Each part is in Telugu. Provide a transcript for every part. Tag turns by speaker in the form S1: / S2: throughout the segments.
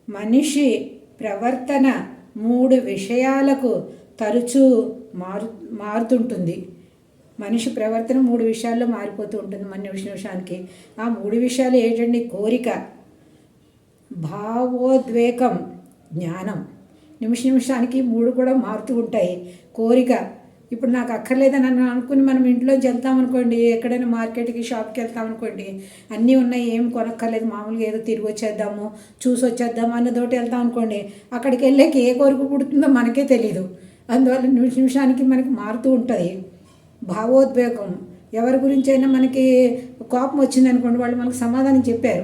S1: మనిషి ప్రవర్తన 3 విషయాలకు తరచూ మారుతుంటుంది. మనిషి ప్రవర్తన 3 విషయాల్లో మారిపోతూ ఉంటుంది నిమిషానికి. ఆ 3 విషయాలు ఏంటండి? కోరిక, భావోద్వేగం, జ్ఞానం. నిమిషానికి 3 కూడా మారుతూ ఉంటాయి. కోరిక, ఇప్పుడు నాకు అక్కర్లేదని అనుకుని మనం ఇంట్లోంచి వెళ్తామనుకోండి, ఎక్కడైనా మార్కెట్కి, షాప్కి వెళ్తామనుకోండి, అన్నీ ఉన్నాయి, ఏం కొనక్కర్లేదు, మామూలుగా ఏదో తిరిగి వచ్చేద్దాము, చూసి వచ్చేద్దాము అన్నదోటి వెళ్తాం అనుకోండి, అక్కడికి వెళ్ళాక ఏ కోరిక పుడుతుందో మనకే తెలీదు. అందువల్ల నిమిషానికి మనకి మారుతూ ఉంటుంది. భావోద్వేగం, ఎవరి గురించి అయినా మనకి కోపం వచ్చింది అనుకోండి, వాళ్ళు మనకు సమాధానం చెప్తే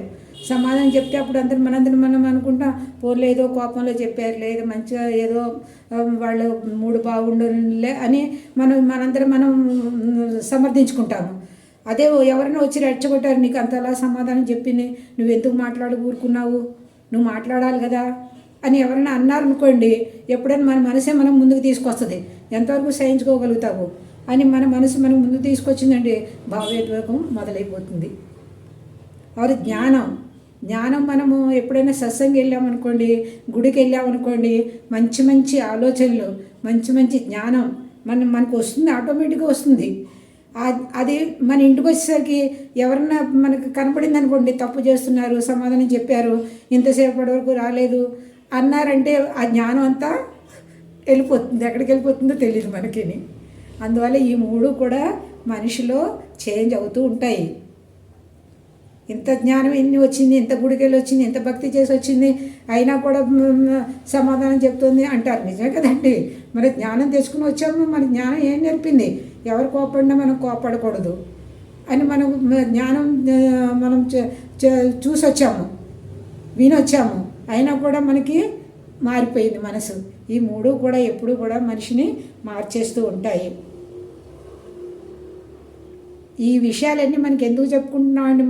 S1: అప్పుడు మనందరం మనం అనుకుంటాం, పోలే ఏదో కోపంలో చెప్పారు, లేదు మంచిగా ఏదో వాళ్ళు మూడు బాగుండులే అని మనందరం మనం సమర్థించుకుంటాము. అదే ఎవరైనా వచ్చి రెచ్చగొట్టారు, నీకు అంతలా సమాధానం చెప్పింది, నువ్వు ఎందుకు ఊరుకున్నావు, నువ్వు మాట్లాడాలి కదా అని ఎవరైనా అన్నారనుకోండి, ఎప్పుడైనా మన మనసే మనం ముందుకు తీసుకొస్తుంది, ఎంతవరకు సహించుకోగలుగుతావు అని మన మనసు మనం ముందుకు తీసుకొచ్చిందండి, భావోద్వేగం మొదలైపోతుంది. అది జ్ఞానం మనము ఎప్పుడైనా సత్సంగం వెళ్ళామనుకోండి, గుడికి వెళ్ళామనుకోండి, మంచి మంచి ఆలోచనలు, మంచి జ్ఞానం మనకు వస్తుంది, ఆటోమేటిక్గా వస్తుంది. అది మన ఇంటికి వచ్చేసరికి ఎవరన్నా మనకు కనపడింది అనుకోండి, తప్పు చేస్తున్నారు, సమాధానం చెప్పారు, ఇంతసేపటి వరకు రాలేదు అన్నారంటే ఆ జ్ఞానం అంతా వెళ్ళిపోతుంది, ఎక్కడికి వెళ్ళిపోతుందో తెలియదు మనకిని. అందువల్ల ఈ 3 కూడా మనిషిలో చేంజ్ అవుతూ ఉంటాయి. ఇంత జ్ఞానం ఎన్ని వచ్చింది, ఇంత గుడికెళ్ళి వచ్చింది, ఇంత భక్తి చేసి వచ్చింది, అయినా కూడా సమాధానం చెప్తుంది అంటారు. నిజమే కదండి, మరి జ్ఞానం తెచ్చుకుని వచ్చాము, మన జ్ఞానం ఏం నేర్పింది, ఎవరు కోపడినా మనం కోపడకూడదు అని మనం జ్ఞానం మనం చూసి వచ్చాము, వినొచ్చాము, అయినా కూడా మనకి మారిపోయింది మనసు. ఈ 3 కూడా ఎప్పుడు కూడా మనిషిని మార్చేస్తూ ఉంటాయి. ఈ విషయాలన్నీ మనకి ఎందుకు చెప్పుకుంటున్నామండి?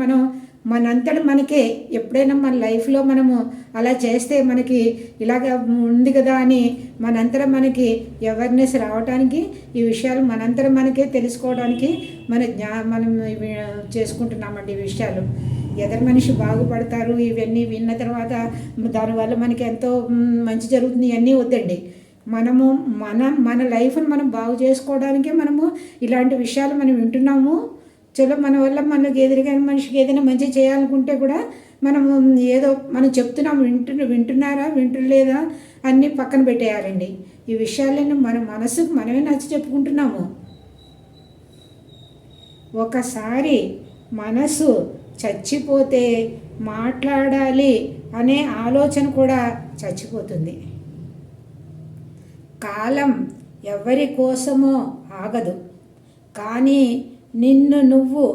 S1: మనంతట మనకే ఎప్పుడైనా మన లైఫ్లో మనము అలా చేస్తే మనకి ఇలాగ ఉంది కదా అని మనంతట మనకి అవేర్నెస్ రావడానికి, ఈ విషయాలు మనంతట మనకే తెలుసుకోవడానికి మనం చేసుకుంటున్నామండి. ఈ విషయాలు ఎదరు మనిషి బాగుపడతారు, ఇవన్నీ విన్న తర్వాత దానివల్ల మనకి ఎంతో మంచి జరుగుతుంది, ఇవన్నీ వద్దండి. మన లైఫ్ని మనం బాగు చేసుకోవడానికే మనము ఇలాంటి విషయాలు మనం వింటున్నాము. చలో మన వల్ల మనకి ఎదురుగా మనిషికి ఏదైనా మంచి చేయాలనుకుంటే కూడా మనము ఏదో మనం చెప్తున్నాము, వింటున్నారా వింటలేదా అన్నీ పక్కన పెట్టేయాలండి. ఈ విషయాలను మన మనసుకు మనమే నచ్చి చెప్పుకుంటున్నాము. ఒకసారి మనసు చచ్చిపోతే మాట్లాడాలి అనే ఆలోచన కూడా చచ్చిపోతుంది. కాలం ఎవరి కోసమో ఆగదు, కానీ నిన్ను నువ్వు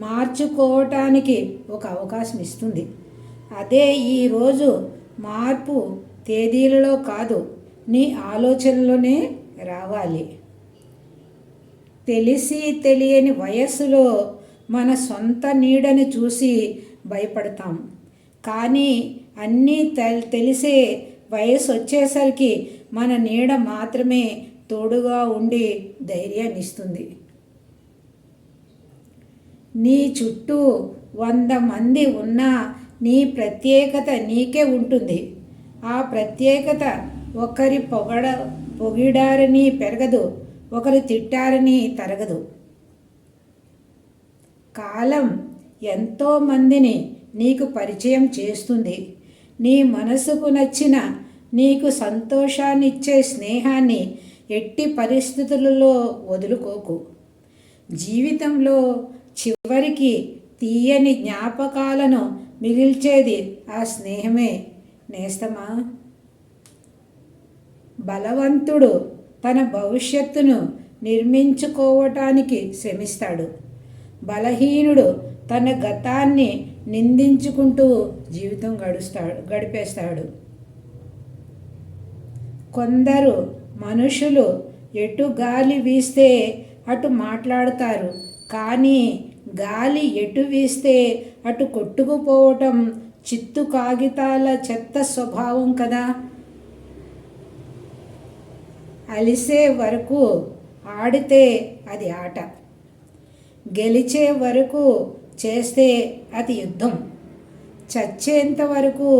S1: మార్చుకోవటానికి ఒక అవకాశం ఇస్తుంది. అదే ఈరోజు మార్పు తేదీలలో కాదు, నీ ఆలోచనలోనే రావాలి. తెలిసి తెలియని వయస్సులో మన సొంత నీడని చూసి భయపడతాం, కానీ అన్నీ తెలిసే వయసు వచ్చేసరికి మన నీడ మాత్రమే తోడుగా ఉండి ధైర్యాన్ని ఇస్తుంది. నీ చుట్టూ 100 మంది ఉన్నా నీ ప్రత్యేకత నీకే ఉంటుంది. ఆ ప్రత్యేకత ఒకరి పొగిడారని పెరగదు, ఒకరు తిట్టారని తరగదు. కాలం ఎంతోమందిని నీకు పరిచయం చేస్తుంది. నీ మనసుకు నచ్చిన, నీకు సంతోషాన్నిచ్చే స్నేహాన్ని ఎట్టి పరిస్థితులలో వదులుకోకు. జీవితంలో చివరికి తీయని జ్ఞాపకాలను మిగిల్చేది ఆ స్నేహమే నేస్తమా. బలవంతుడు తన భవిష్యత్తును నిర్మించుకోవటానికి శ్రమిస్తాడు, బలహీనుడు తన గతాన్ని నిందించుకుంటూ జీవితం గడిపేస్తాడు. కొందరు మనుషులు ఎటు గాలి వీస్తే అటు మాట్లాడతారు, కానీ గాలి ఎటు వీస్తే అటు కొట్టుకుపోవటం చిత్తు కాగితాల చెత్త స్వభావం కదా. అలిసే వరకు ఆడితే అది ఆట, గెలిచే వరకు చేస్తే అది యుద్ధం, చచ్చేంత వరకు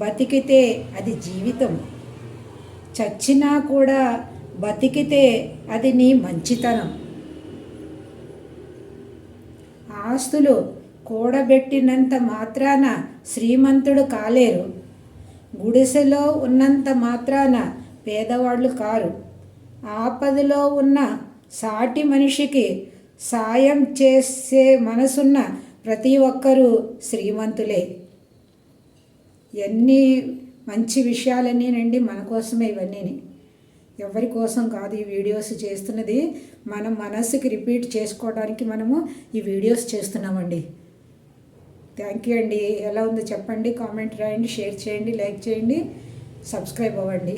S1: బతికితే అది జీవితం, చచ్చినా కూడా బతికితే అది నీ మంచితనం. ఆస్తులు కూడబెట్టినంత మాత్రాన శ్రీమంతుడు కాలేరు, గుడిసెలో ఉన్నంత మాత్రాన పేదవాళ్ళు కారు. ఆపదలో ఉన్న సాటి మనిషికి సాయం చేసే మనసున్న ప్రతి ఒక్కరూ శ్రీమంతులే. ఎన్ని మంచి విషయాలన్నీనండి, మన కోసమే ఇవన్నీ, ఎవరి కోసం కాదు ఈ వీడియోస్ చేస్తున్నది. మన మనసుకి రిపీట్ చేసుకోవడానికి మనము ఈ వీడియోస్ చేస్తున్నామండి. థ్యాంక్ యూ అండి. ఎలా ఉందో చెప్పండి, కామెంట్ రాయండి, షేర్ చేయండి, లైక్ చేయండి, సబ్స్క్రైబ్ అవ్వండి.